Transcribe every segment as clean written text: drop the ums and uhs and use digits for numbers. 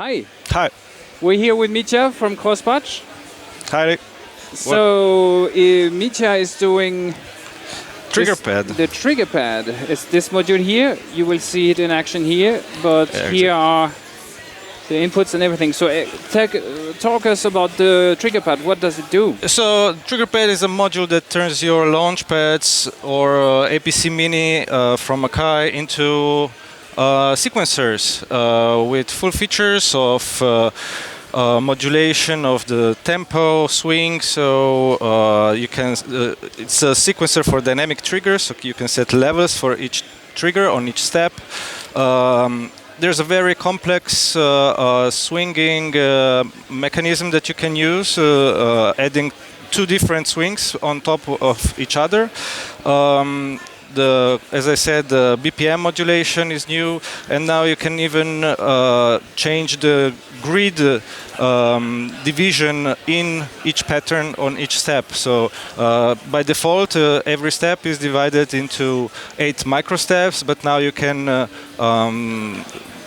Hi. Hi. We're here with Mitja from Crosspatch. Hi. So Mitja is doing Triggerpad. The Triggerpad. It's this module here. You will see it in action here, but here are the inputs and everything. So talk us about the Triggerpad. What does it do? So Triggerpad is a module that turns your Launchpads or APC Mini from Akai into sequencers with full features of modulation of the tempo, swing. So you can. It's a sequencer for dynamic triggers. So you can set levels for each trigger on each step. There's a very complex swinging mechanism that you can use, adding two different swings on top of each other. As I said, the BPM modulation is new, and now you can even change the grid division in each pattern on each step. So by default, every step is divided into 8 microsteps, but now you can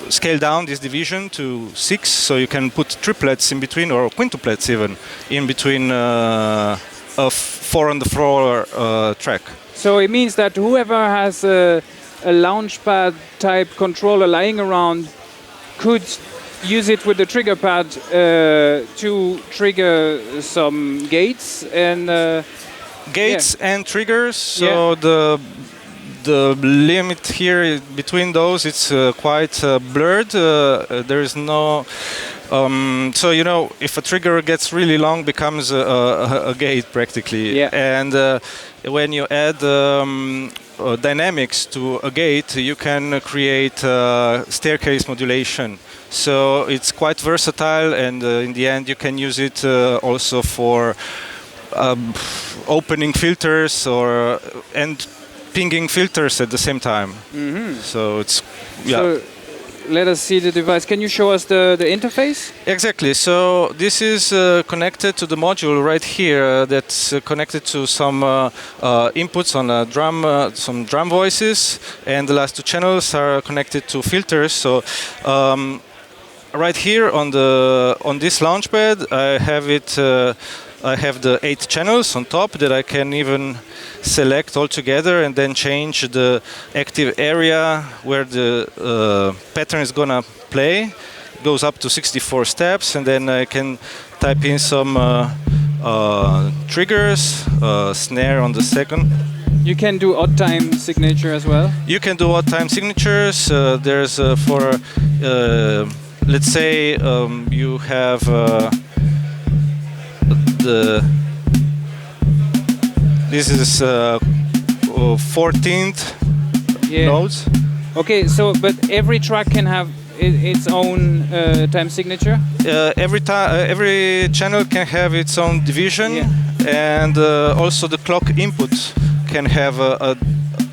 scale down this division to 6, so you can put triplets in between, or quintuplets even, in between a 4-on-the-floor track. So it means that whoever has a Launchpad type controller lying around could use it with the Triggerpad to trigger some gates and and triggers. So the limit here between those, it's quite blurred. There is no. So if a trigger gets really long, becomes a gate practically. Yeah. And when you add dynamics to a gate, you can create staircase modulation. So it's quite versatile, and in the end, you can use it also for opening filters and pinging filters at the same time. Mm-hmm. So it's So let us see the device. Can you show us the interface? Exactly. So this is connected to the module right here. That's connected to some inputs on a drum, some drum voices, and the last 2 channels are connected to filters. So right here on this Launchpad, I have it. I have the 8 channels on top that I can even select all together and then change the active area where the pattern is gonna play. It goes up to 64 steps, and then I can type in some triggers, snare on the second. You can do odd time signature as well. You can do odd time signatures. There's for let's say you have this is 14th notes. Okay, so but every track can have its own time signature. Every channel can have its own division, and also the clock input can have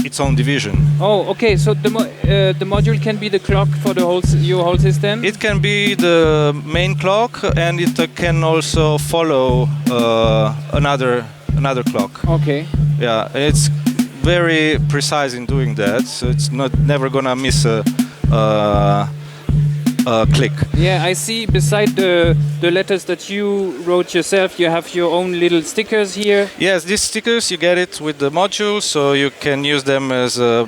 its own division. Oh, okay. So the module can be the clock for your whole system. It can be the main clock, and it can also follow another clock. Okay. Yeah, it's very precise in doing that, so it's never gonna miss a click. Yeah, I see. Beside the letters that you wrote yourself, you have your own little stickers here. Yes, these stickers, you get it with the module, so you can use them as a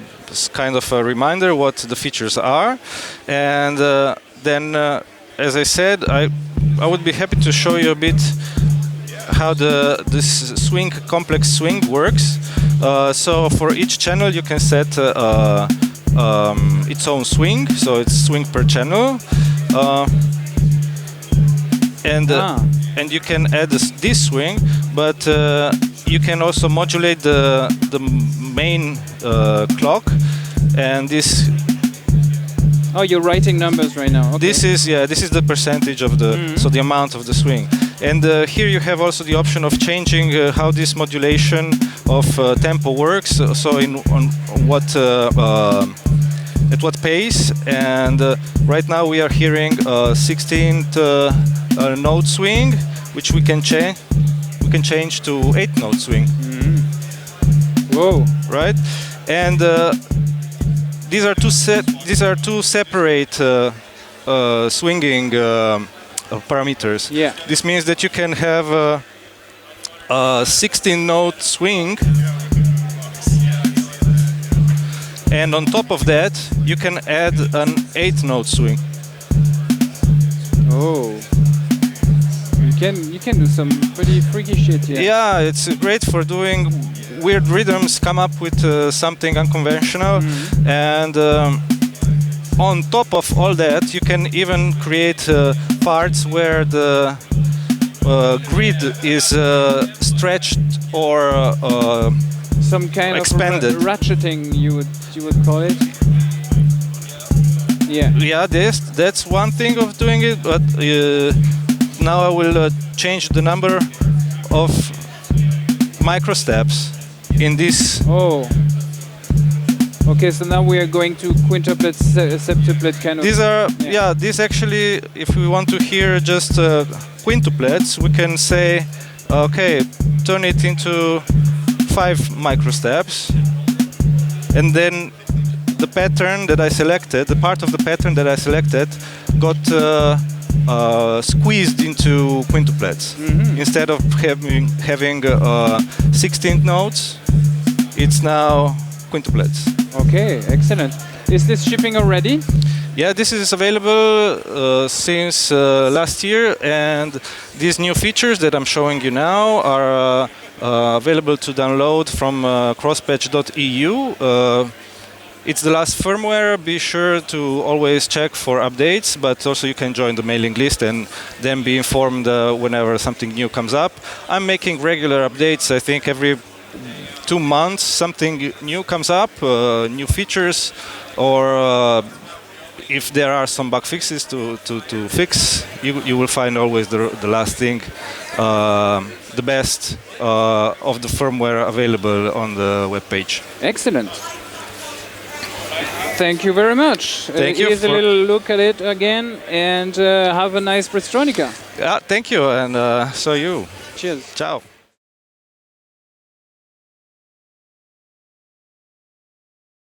kind of a reminder what the features are. And then, as I said, I would be happy to show you a bit how this complex swing works. So for each channel, you can set its own swing, so it's swing per channel, and you can add this swing, but you can also modulate the main clock, and this. Oh, you're writing numbers right now. Okay. This is the percentage of the so the amount of the swing, and here you have also the option of changing how this modulation of tempo works. So on what at what pace, and right now we are hearing 16th note swing, which we can change to 8th note swing. Whoa! Right, and these are two separate swinging parameters. Yeah. This means that you can have a 16-note swing, and on top of that, you can add an 8-note swing. Oh. You can do some pretty freaky shit here. Yeah, it's great for doing weird rhythms, come up with something unconventional, and on top of all that, you can even create parts where the grid is stretched or some kind expanded. of ratcheting, you would call it. Yeah. Yeah, that's one thing of doing it, but now I will change the number of micro steps in this. Oh. Okay, so now we are going to quintuplets, septuplet kind of. These are, yeah, these actually, if we want to hear just quintuplets, we can say, okay, turn it into 5 microsteps, and then the pattern that I selected, the part of the pattern that I selected, got squeezed into quintuplets. Instead of having 16 notes, it's now quintuplets. Okay, excellent. Is this shipping already? Yeah, this is available since last year, and these new features that I'm showing you now are available to download from crosspatch.eu. It's the last firmware. Be sure to always check for updates, but also you can join the mailing list and then be informed whenever something new comes up. I'm making regular updates. I think every 2 months something new comes up, new features, or if there are some bug fixes to fix, you will find always the last thing, the best of the firmware available on the web page. Excellent. Thank you very much. Thank you. Here's a little look at it again, and have a nice Bristronica. Yeah, thank you, and so you. Cheers. Ciao.